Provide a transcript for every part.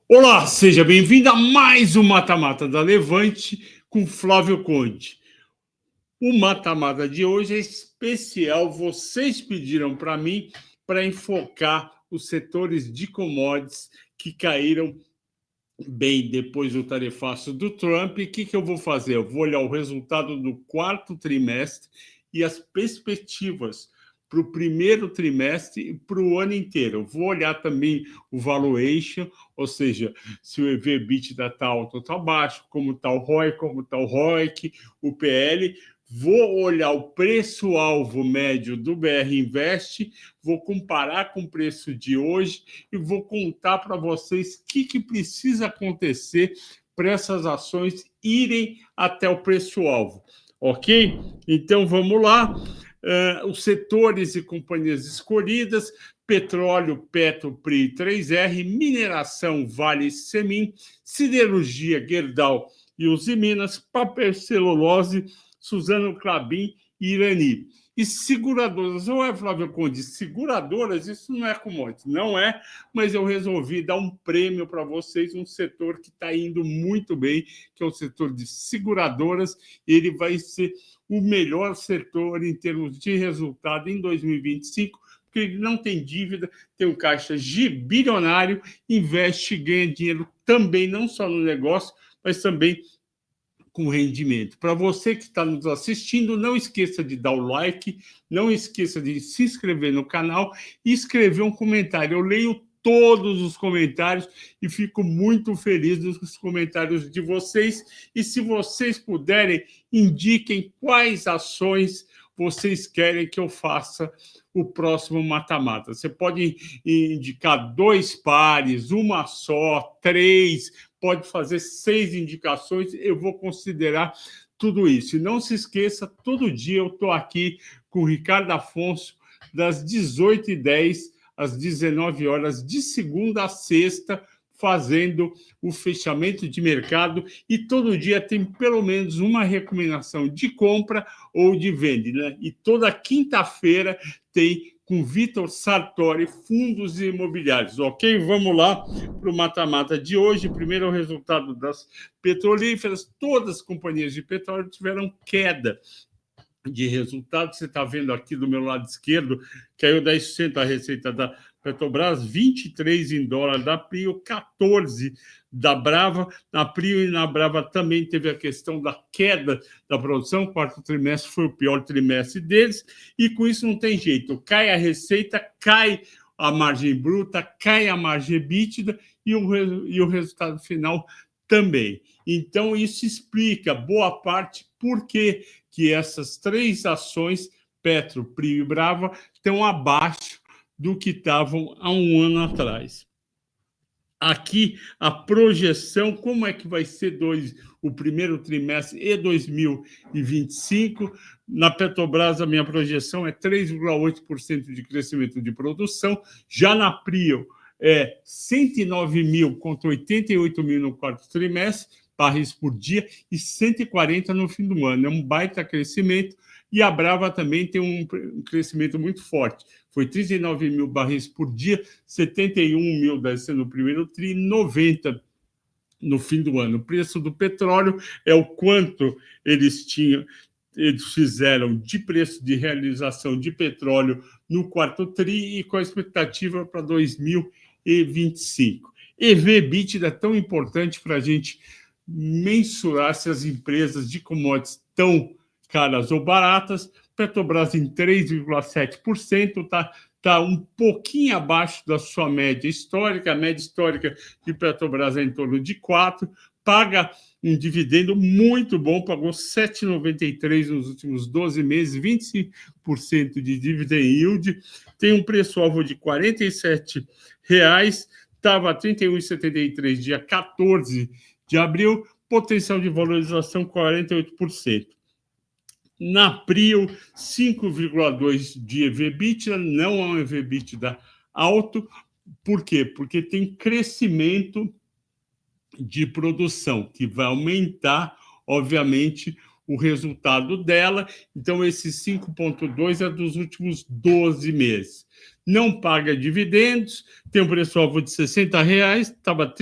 Olá, seja bem-vindo a mais um Mata-Mata da Levante com Flávio Conde. O Mata-Mata de hoje é especial. Vocês pediram para mim para enfocar os setores de commodities que caíram bem depois do tarifaço do Trump. E o que eu vou fazer? Eu vou olhar o resultado do quarto trimestre e as perspectivas para o primeiro trimestre e para o ano inteiro. Eu vou olhar também o valuation, ou seja, se o EV/EBITDA está alto ou está baixo, como está o ROI, como está o ROIC, o PL. Vou olhar o preço-alvo médio do BR Invest, vou comparar com o preço de hoje e vou contar para vocês o que precisa acontecer para essas ações irem até o preço-alvo. Ok? Então vamos lá. Os setores e companhias escolhidas: petróleo, Petro, PRI, 3R, mineração, Vale, Semin, siderurgia, Gerdau e Usiminas, papel celulose, Suzano Clabin e Irani. E seguradoras, ou é, Flávio Conde, seguradoras, isso não é commodity, não é, mas eu resolvi dar um prêmio para vocês, um setor que está indo muito bem, que é o setor de seguradoras. Ele vai ser o melhor setor em termos de resultado em 2025, porque ele não tem dívida, tem um caixa bilionário, investe e ganha dinheiro também, não só no negócio, mas também com rendimento. Para você que está nos assistindo, não esqueça de dar o like, não esqueça de se inscrever no canal e escrever um comentário. Eu leio todos os comentários e fico muito feliz dos comentários de vocês. E se vocês puderem, indiquem quais ações vocês querem que eu faça o próximo mata-mata. Você pode indicar 2 pares, uma só, 3, pode fazer 6 indicações, eu vou considerar tudo isso. E não se esqueça, todo dia eu estou aqui com o Ricardo Afonso, das 18h10 às 19 horas, de segunda a sexta, fazendo o fechamento de mercado, e todo dia tem pelo menos uma recomendação de compra ou de venda, né? E toda quinta-feira tem com Vitor Sartori, fundos imobiliários. Ok? Vamos lá para o mata-mata de hoje. Primeiro, o resultado das petrolíferas. Todas as companhias de petróleo tiveram queda de resultado. Você está vendo aqui do meu lado esquerdo, caiu 10% a receita da Petrobras, 23 em dólar da Prio, 14 da Brava. Na Prio e na Brava também teve a questão da queda da produção. O quarto trimestre foi o pior trimestre deles, e com isso não tem jeito. Cai a receita, cai a margem bruta, cai a margem EBITDA e o resultado final também. Então, isso explica boa parte por que essas 3 ações, Petro, Prio e Brava, estão abaixo do que estavam há um ano atrás. Aqui a projeção, como é que vai ser o primeiro trimestre e 2025. Na Petrobras, a minha projeção é 3,8% de crescimento de produção. Já na Prio, é 109 mil contra 88 mil no quarto trimestre, barris por dia, e 140 no fim do ano. É um baita crescimento. E a Brava também tem um crescimento muito forte. Foi 39 mil barris por dia, 71 mil no primeiro tri, 90 no fim do ano. O preço do petróleo é o quanto eles fizeram de preço de realização de petróleo no quarto tri e com a expectativa para 2025. EV/EBITDA é tão importante para a gente mensurar se as empresas de commodities estão caras ou baratas. Petrobras em 3,7%, está um pouquinho abaixo da sua média histórica. A média histórica de Petrobras é em torno de 4%, paga um dividendo muito bom, pagou 7,93 nos últimos 12 meses, 25% de dividend yield, tem um preço-alvo de R$ 47, estava a 31,73 dia 14 de abril, potencial de valorização 48%. Na Prio, 5,2 de EV/EBITDA, não é um EV/EBITDA alto. Por quê? Porque tem crescimento de produção, que vai aumentar, obviamente, o resultado dela. Então, esse 5,2 é dos últimos 12 meses. não paga dividendos, tem um preço-alvo de R$ 60, estava R$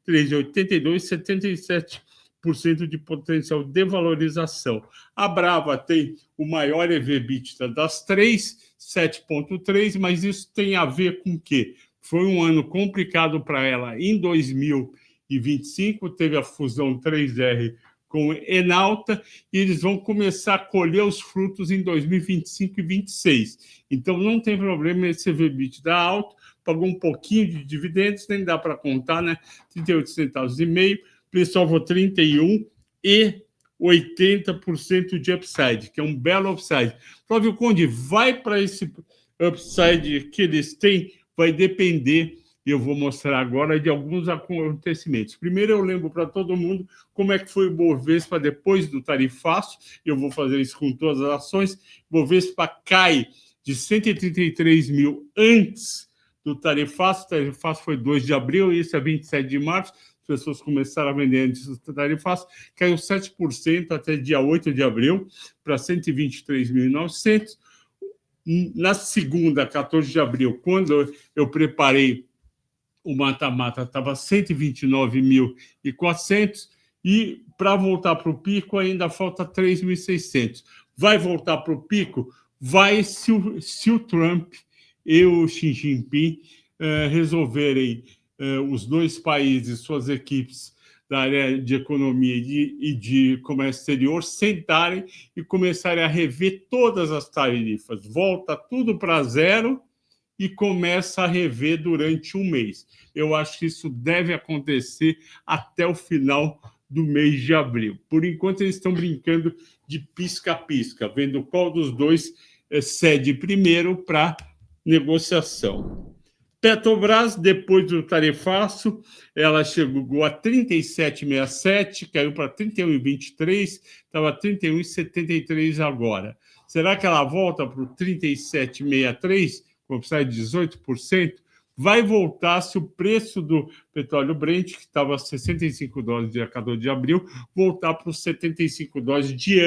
33,82, 77% de potencial de valorização. A Brava tem o maior EV/EBITDA das três, 7,3, mas isso tem a ver com o quê? Foi um ano complicado para ela em 2025, teve a fusão 3R com Enalta, e eles vão começar a colher os frutos em 2025 e 2026. Então, não tem problema esse EBITDA alto, pagou um pouquinho de dividendos, nem dá para contar, né? 38 centavos e meio, preço-alvo 31 e 80% de upside, que é um belo upside. Flávio Conde, vai para esse upside que eles têm, vai depender, eu vou mostrar agora, de alguns acontecimentos. Primeiro, eu lembro para todo mundo como é que foi o Bovespa depois do tarifaço, eu vou fazer isso com todas as ações. Bovespa cai de 133 mil antes do tarifaço, o tarifaço foi 2 de abril, isso é 27 de março, as pessoas começaram a vender antes do tarifaço, caiu 7% até dia 8 de abril, para 123.900. Na segunda, 14 de abril, quando eu preparei o mata-mata, estava 129.400, e para voltar para o pico ainda falta 3.600. Vai voltar para o pico? Vai se o Trump e o Xi Jinping resolverem, os dois países, suas equipes da área de economia e de comércio exterior, sentarem e começarem a rever todas as tarifas. Volta tudo para zero e começa a rever durante um mês. Eu acho que isso deve acontecer até o final do mês de abril. Por enquanto, eles estão brincando de pisca-pisca, vendo qual dos dois cede primeiro para negociação. Petrobras, depois do tarifaço, ela chegou a 37,67, caiu para 31,23, estava 31,73 agora. Será que ela volta para o 37,63, com upside de 18%? Vai voltar se o preço do petróleo Brent, que estava a $65 dia 14 de abril, voltar para os $75 de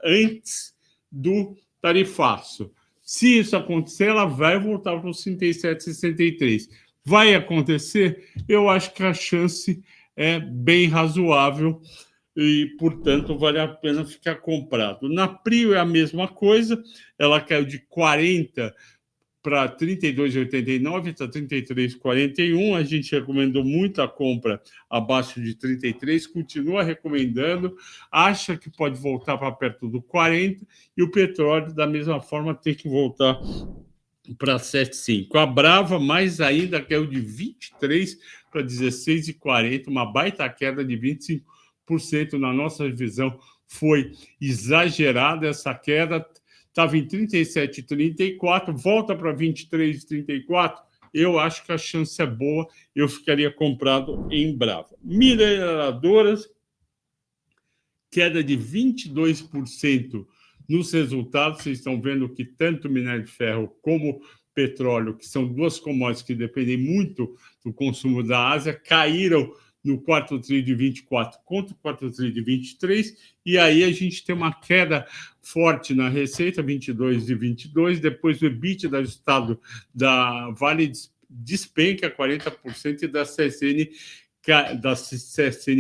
antes do tarifaço. Se isso acontecer, ela vai voltar para os 67,63. Vai acontecer? Eu acho que a chance é bem razoável e, portanto, vale a pena ficar comprado. Na Prio é a mesma coisa, ela caiu de 40 para 32,89, está 33,41. A gente recomendou muito a compra abaixo de 33, continua recomendando, acha que pode voltar para perto do 40, e o petróleo, da mesma forma, tem que voltar para 7,5. A Brava, mais ainda, caiu de 23 para 16,40, uma baita queda de 25%. Na nossa visão, foi exagerada essa queda. Estava em 37,34, volta para 23,34. Eu acho que a chance é boa, eu ficaria comprado em Brava. Mineradoras, queda de 22% nos resultados. Vocês estão vendo que tanto minério de ferro como petróleo, que são duas commodities que dependem muito do consumo da Ásia, caíram no quarto TRI de 24 contra o quarto TRI de 23, e aí a gente tem uma queda forte na receita, 22 de 22, depois o EBITDA ajustado da Vale despenca 40%, e da CSN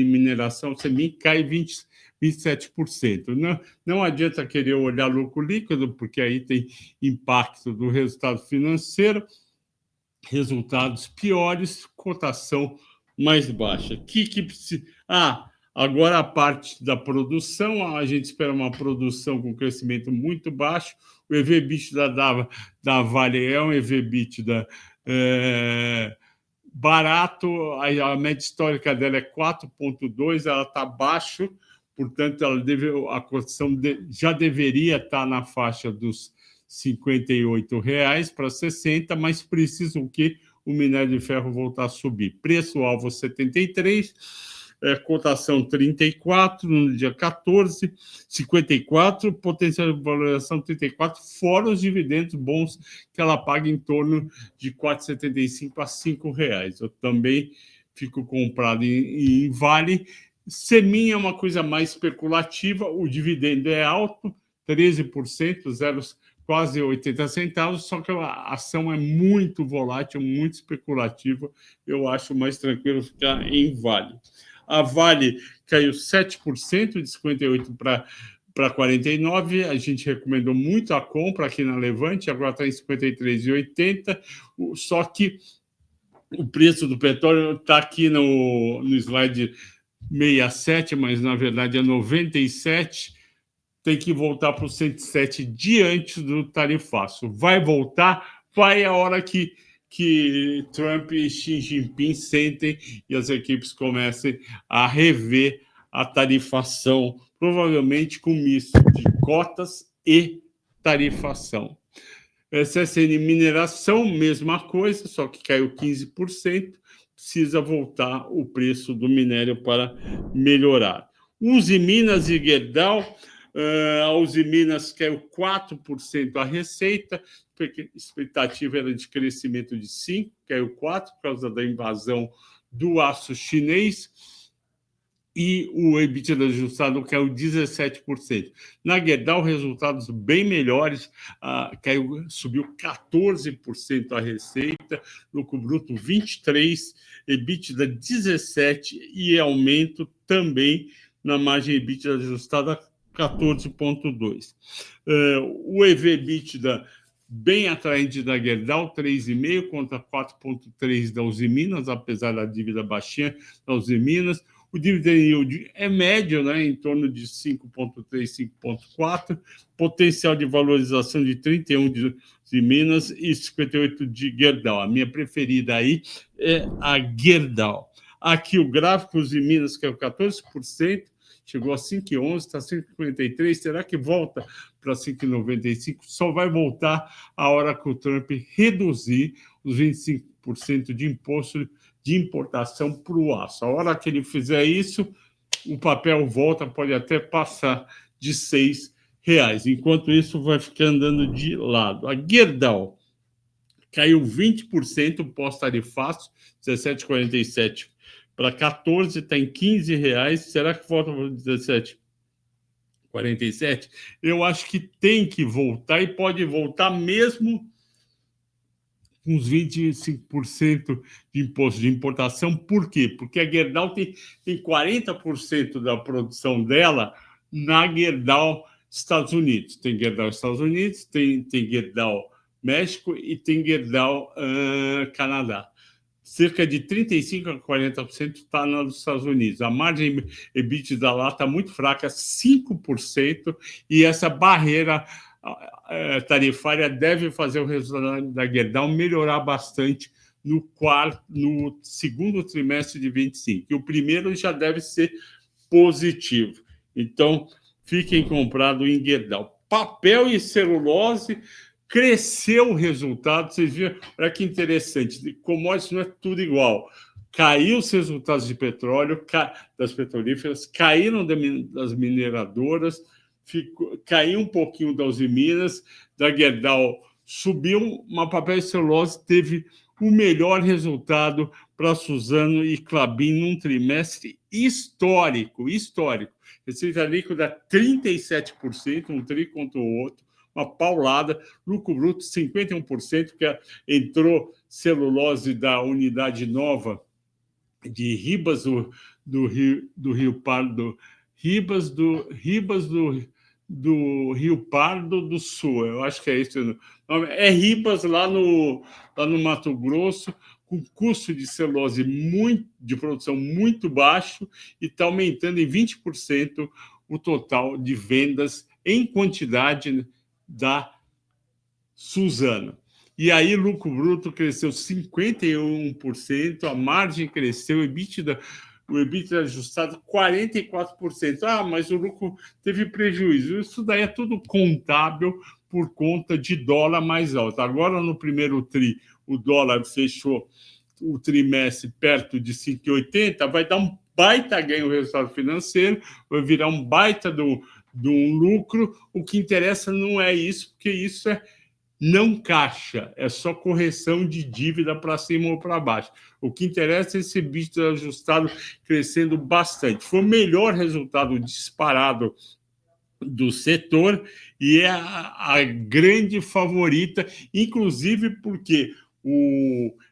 Mineração, CMIN, cai 27%. Não adianta querer olhar lucro líquido, porque aí tem impacto do resultado financeiro, resultados piores, cotação mais baixa. Agora a parte da produção, a gente espera uma produção com crescimento muito baixo. O EV/EBITDA da Vale é um EV/EBITDA barato, a média histórica dela é 4,2, ela está abaixo, portanto, a cotação já deveria estar na faixa dos R$ 58,00 para 60, mas precisa o quê? O minério de ferro voltar a subir. Preço-alvo 73, cotação 34 no dia 14, 54, potencial de valorização 34, fora os dividendos bons que ela paga em torno de R$ 4,75 a R$ 5,00. Eu também fico comprado em Vale. Semin é uma coisa mais especulativa, o dividendo é alto, 13%, quase 80 centavos, só que a ação é muito volátil, muito especulativa. Eu acho mais tranquilo ficar em Vale. A Vale caiu 7%, de 58 para 49. A gente recomendou muito a compra aqui na Levante, agora está em 53,80. Só que o preço do petróleo está aqui no slide 67, mas na verdade é 97. Tem que voltar para o 107 diante do tarifaço. Vai voltar, vai a hora que Trump e Xi Jinping sentem e as equipes comecem a rever a tarifação, provavelmente com misto de cotas e tarifação. CSN Mineração, mesma coisa, só que caiu 15%, precisa voltar o preço do minério para melhorar. Uzi Minas e Gerdau, a Uzi Minas caiu 4% a receita, porque a expectativa era de crescimento de 5%, caiu 4% por causa da invasão do aço chinês, e o EBITDA ajustado caiu 17%. Na Gerdau, resultados bem melhores, subiu 14% a receita, lucro bruto 23%, EBITDA 17% e aumento também na margem EBITDA ajustada 14,2%. O EV/EBITDA bem atraente da Gerdau, 3,5 contra 4,3 da Uzi Minas, apesar da dívida baixinha da Uzi Minas. O dividend yield é médio, né, em torno de 5,3, 5,4, potencial de valorização de 31 de Minas e 58 de Gerdau. A minha preferida aí é a Gerdau. Aqui o gráfico de Minas, que é o 14%, chegou a 5,11, está 5,53. Será que volta para 5,95? Só vai voltar a hora que o Trump reduzir os 25% de imposto de importação para o aço. A hora que ele fizer isso, o papel volta, pode até passar de R$6. Enquanto isso, vai ficar andando de lado. A Gerdau caiu 20% pós-tarifaço, 17,47 para 14, está em R$15. Será que volta para 17,47? Eu acho que tem que voltar e pode voltar mesmo com uns 25% de imposto de importação. Por quê? Porque a Gerdau tem 40% da produção dela na Gerdau Estados Unidos. Tem Gerdau Estados Unidos, tem Gerdau México e tem Gerdau Canadá. Cerca de 35% a 40% está nos Estados Unidos. A margem EBITDA lá está muito fraca, 5%, e essa barreira tarifária deve fazer o resultado da Gerdau melhorar bastante no segundo trimestre de 25. E o primeiro já deve ser positivo. Então, fiquem comprados em Gerdau. Papel e celulose, cresceu o resultado. Vocês viram? Olha que interessante. Commodities não é tudo igual. Caiu os resultados de petróleo, das petrolíferas, caíram das mineradoras, caiu um pouquinho da Uzi Minas, da Gerdau subiu, mas papel e celulose teve o melhor resultado para Suzano e Klabin num trimestre histórico. Receita líquida 37%, um tri contra o outro, uma paulada. Lucro bruto 51%, que entrou celulose da unidade nova de Ribas do Rio Pardo, Ribas do Rio Pardo do Sul, eu acho que é esse o nome. É Ribas, lá no Mato Grosso, com custo de celulose de produção muito baixo, e está aumentando em 20% o total de vendas em quantidade da Suzano. E aí, lucro bruto cresceu 51%, a margem cresceu, o EBITDA ajustado 44%. Mas o lucro teve prejuízo. Isso daí é tudo contábil por conta de dólar mais alto. Agora, no primeiro tri, o dólar fechou o trimestre perto de 5,80, vai dar um baita ganho no resultado financeiro, vai virar um baita de um lucro. O que interessa não é isso, porque isso é não caixa, é só correção de dívida para cima ou para baixo. O que interessa é esse EBITDA ajustado crescendo bastante. Foi o melhor resultado disparado do setor e é a grande favorita, inclusive porque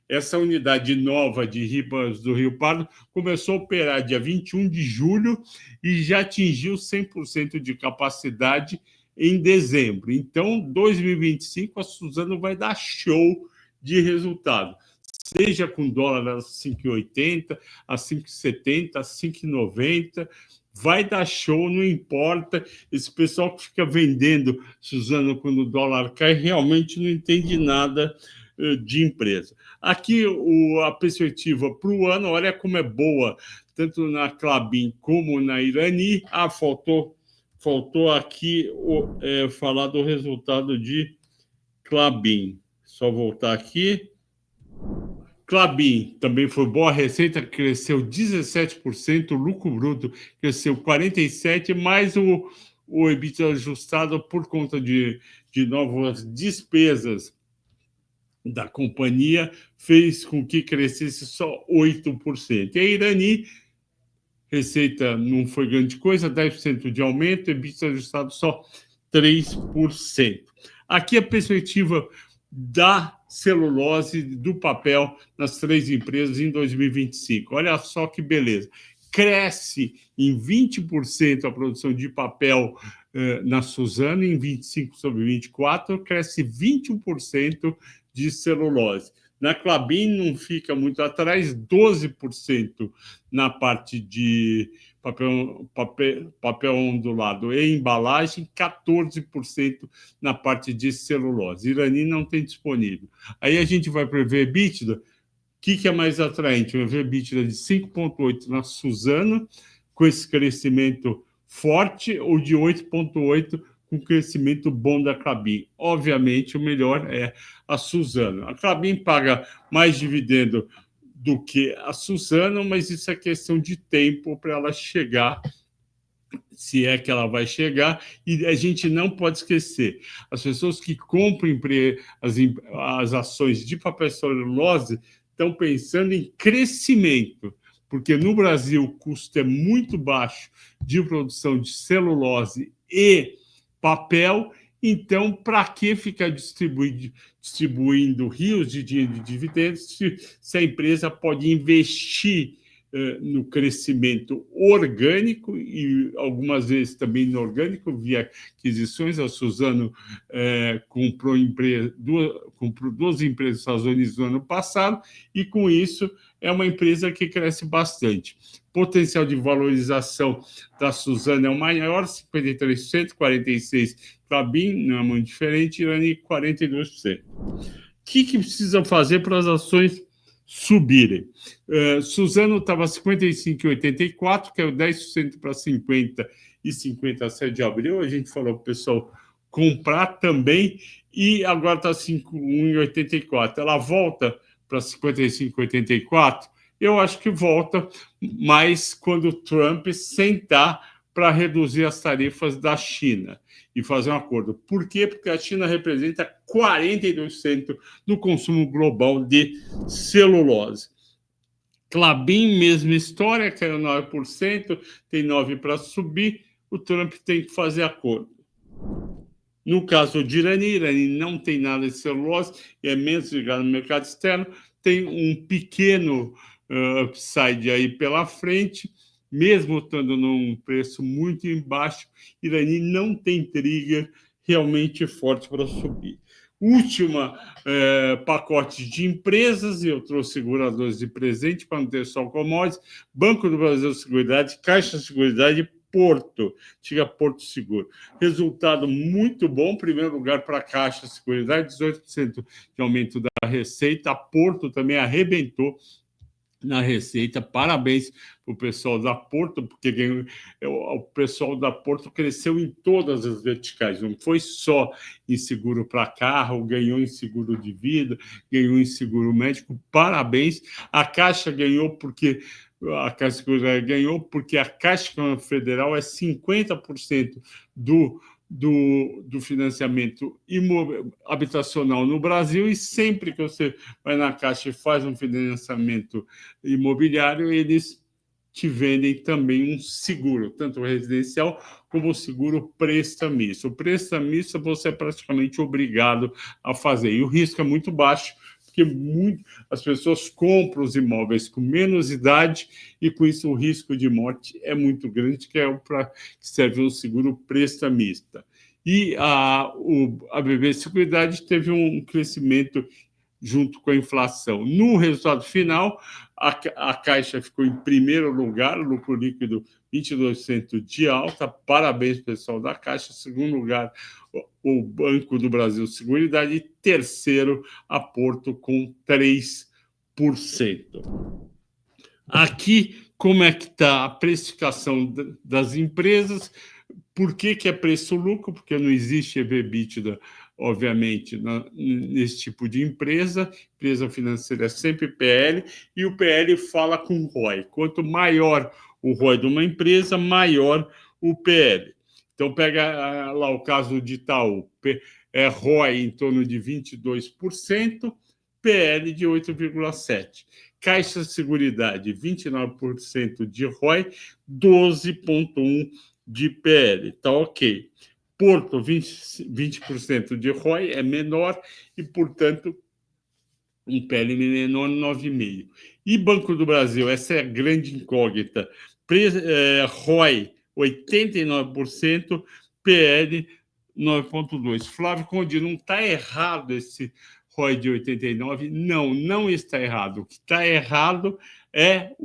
essa unidade nova de Ribas do Rio Pardo começou a operar dia 21 de julho e já atingiu 100% de capacidade em dezembro. Então, 2025, a Suzano vai dar show de resultado, seja com dólar a 5,80, a 5,70, a 5,90, vai dar show, não importa. Esse pessoal que fica vendendo, Suzano, quando o dólar cai, realmente não entende nada de empresa. Aqui, a perspectiva para o ano, olha como é boa, tanto na Klabin como na Irani. Faltou aqui falar do resultado de Klabin. Só voltar aqui. Klabin também foi boa, a receita cresceu 17%, o lucro bruto cresceu 47%, mais o EBITDA ajustado por conta de novas despesas da companhia fez com que crescesse só 8%. E a Irani, receita não foi grande coisa, 10% de aumento, EBITDA ajustado só 3%. Aqui a perspectiva da celulose, do papel nas três empresas em 2025. Olha só que beleza. Cresce em 20% a produção de papel na Suzano, em 25 sobre 24, cresce 21% de celulose. Na Klabin não fica muito atrás, 12% na parte de papel ondulado e embalagem, 14% na parte de celulose. Irani não tem disponível. Aí a gente vai para o EBITDA. O que é mais atraente? O EBITDA de 5,8 na Suzano, com esse crescimento forte, ou de 8,8 com crescimento bom da Klabin. Obviamente, o melhor é a Suzano. A Klabin paga mais dividendo do que a Suzano, mas isso é questão de tempo para ela chegar, se é que ela vai chegar, e a gente não pode esquecer, as pessoas que compram as ações de papel celulose estão pensando em crescimento, porque no Brasil o custo é muito baixo de produção de celulose e papel, então para que ficar distribuindo rios de dinheiro de dividendos se a empresa pode investir no crescimento orgânico e algumas vezes também inorgânico, via aquisições. A Suzano comprou duas empresas nos Estados Unidos no ano passado e, com isso, é uma empresa que cresce bastante. Potencial de valorização da Suzano é o maior, 53%, 46% Klabin, não é muito diferente, Irani, 42%. O que precisa fazer para as ações subirem? Suzano estava 55,84, caiu 10% para 50 e 57 de abril. A gente falou para o pessoal comprar também, e agora está 51,84. Ela volta para 55,84? Eu acho que volta, mas quando o Trump sentar para reduzir as tarifas da China e fazer um acordo. Por quê? Porque a China representa 42% do consumo global de celulose. Klabin, mesma história, caiu 9%, tem 9% para subir, o Trump tem que fazer acordo. No caso de Irani não tem nada de celulose, é menos ligado no mercado externo, tem um pequeno upside aí pela frente, mesmo estando num preço muito embaixo, Irani não tem trigger realmente forte para subir. Última pacote de empresas, eu trouxe seguradores de presente para não ter só commodities, Banco do Brasil Seguridade, Caixa Seguridade, Porto, chega Porto Seguro. Resultado muito bom, primeiro lugar para a Caixa Seguridade, 18% de aumento da receita, a Porto também arrebentou na receita. Parabéns para o pessoal da Porto, porque o pessoal da Porto cresceu em todas as verticais, não foi só em seguro para carro, ganhou em seguro de vida, ganhou em seguro médico. Parabéns. A Caixa ganhou porque a Caixa ganhou porque a Caixa Federal é 50% do financiamento habitacional no Brasil, e sempre que você vai na Caixa e faz um financiamento imobiliário, eles te vendem também um seguro, tanto residencial como o seguro prestamista. O prestamista você é praticamente obrigado a fazer, e o risco é muito baixo, porque as pessoas compram os imóveis com menos idade e, com isso, o risco de morte é muito grande, que é para que serve o seguro prestamista. E a BB Seguridade teve um crescimento junto com a inflação. No resultado final, a Caixa ficou em primeiro lugar, lucro líquido 22% de alta, parabéns, pessoal da Caixa. Segundo lugar, o Banco do Brasil Seguridade, e terceiro, a Porto, com 3%. Aqui, como é que está a precificação das empresas? Por que é preço-lucro? Porque não existe EBITDA, obviamente, nesse tipo de empresa. Empresa financeira é sempre PL, e o PL fala com o ROI. Quanto maior o ROI de uma empresa, maior o PL. Então, pega lá o caso de Itaú, ROI em torno de 22%, PL de 8,7%. Caixa Seguridade, 29% de ROI, 12,1% de PL. Tá ok. Porto, 20% de ROI, é menor e, portanto, um PL menor, 9,5%. E Banco do Brasil, essa é a grande incógnita. ROI, 89%, PL, 9,2%. Flávio Conde, não está errado esse ROI de 89%? Não, não está errado. O que está errado é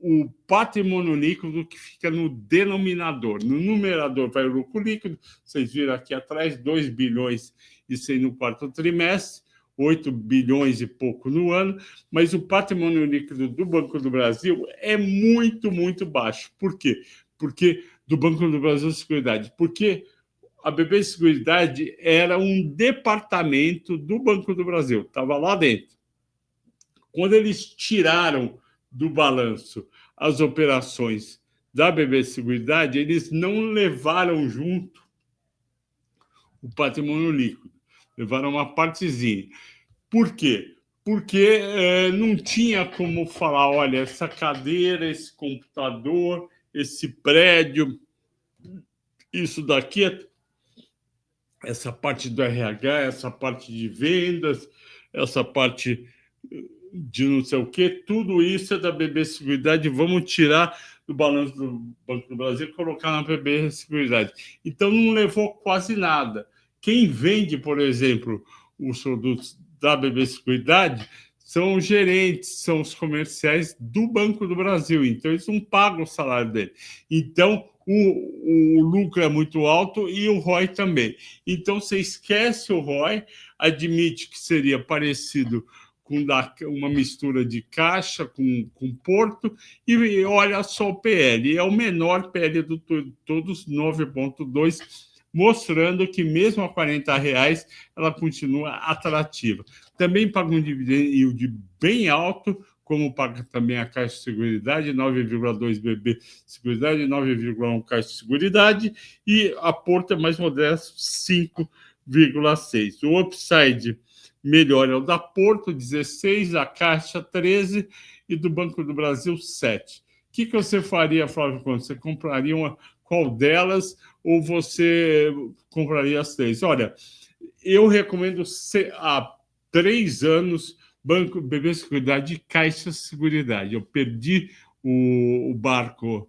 o patrimônio líquido que fica no denominador. No numerador vai o lucro líquido, vocês viram aqui atrás, 2 bilhões e 100 no quarto trimestre, 8 bilhões e pouco no ano, mas o patrimônio líquido do Banco do Brasil é muito, muito baixo. Por quê? Porque do Banco do Brasil Seguridade. Porque a BB Seguridade era um departamento do Banco do Brasil, estava lá dentro. Quando eles tiraram do balanço as operações da BB Seguridade, eles não levaram junto o patrimônio líquido, levaram uma partezinha. Por quê? Porque não tinha como falar, olha, essa cadeira, esse computador, esse prédio, isso daqui, essa parte do RH, essa parte de vendas, essa parte de não sei o quê, tudo isso é da BB Seguridade, vamos tirar do balanço do Banco do Brasil e colocar na BB Seguridade. Então, não levou quase nada. Quem vende, por exemplo, os produtos da BB Seguridade são os gerentes, são os comerciais do Banco do Brasil, então eles não pagam o salário dele. Então, o lucro é muito alto e o ROI também. Então, você esquece o ROI, admite que seria parecido com uma mistura de Caixa com Porto, e olha só o PL, é o menor PL de todos, 9,2%, mostrando que mesmo a R$40 ela continua atrativa. Também paga um dividendo bem alto, como paga também a Caixa de Seguridade, 9,2 BB Seguridade, 9,1 Caixa de Seguridade, e a Porto é mais modesto, 5,6. O upside melhor é o da Porto, 16, a Caixa, 13, e do Banco do Brasil, 7. O que você faria, Flávio Conde? Você compraria qual delas, ou você compraria as 3? Olha, eu recomendo há 3 anos Banco BB Seguridade e Caixa Seguridade. Eu perdi o barco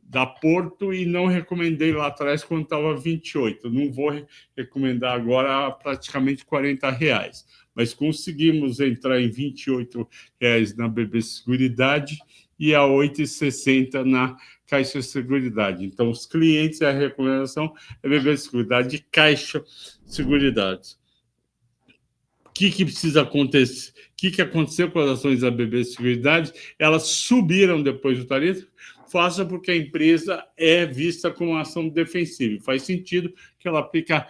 da Porto e não recomendei lá atrás quando estava 28. Não vou recomendar agora a praticamente R$40. Mas conseguimos entrar em R$28 na BB Seguridade e a R$8,60 na Caixa Seguridade. Então, os clientes, a recomendação é BB Seguridade e Caixa Seguridade. O que precisa acontecer? O que aconteceu com as ações da BB Seguridade? Elas subiram depois do tarifa, faça porque a empresa é vista como uma ação defensiva. Faz sentido que ela aplica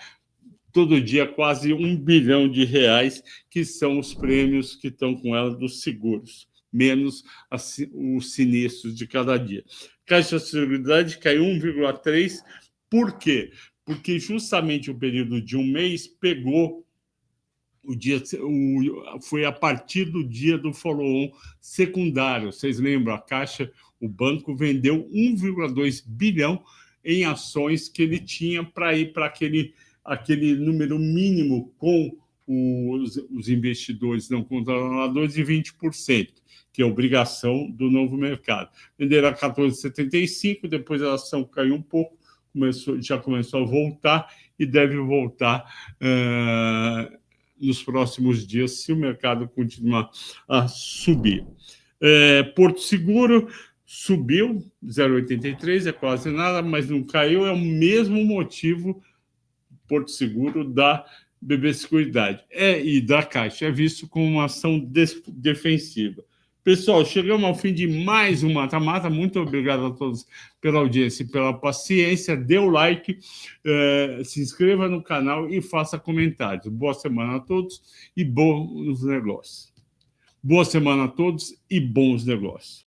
todo dia quase R$1 bilhão, que são os prêmios que estão com ela dos seguros, menos os sinistros de cada dia. Caixa Seguridade caiu 1,3%. Por quê? Porque justamente o período de um mês pegou foi a partir do dia do follow-on secundário. Vocês lembram? A Caixa, o banco vendeu 1,2 bilhão em ações que ele tinha para ir para aquele número mínimo com os investidores não controladores de 20%, que é obrigação do novo mercado. Venderam a 14,75, depois a ação caiu um pouco, já começou a voltar e deve voltar nos próximos dias, se o mercado continuar a subir. Porto Seguro subiu 0,83, é quase nada, mas não caiu, é o mesmo motivo Porto Seguro da BB Seguridade e da Caixa, é visto como uma ação defensiva. Pessoal, chegamos ao fim de mais um Mata-Mata. Muito obrigado a todos pela audiência e pela paciência. Dê o like, se inscreva no canal e faça comentários. Boa semana a todos e bons negócios. Boa semana a todos e bons negócios.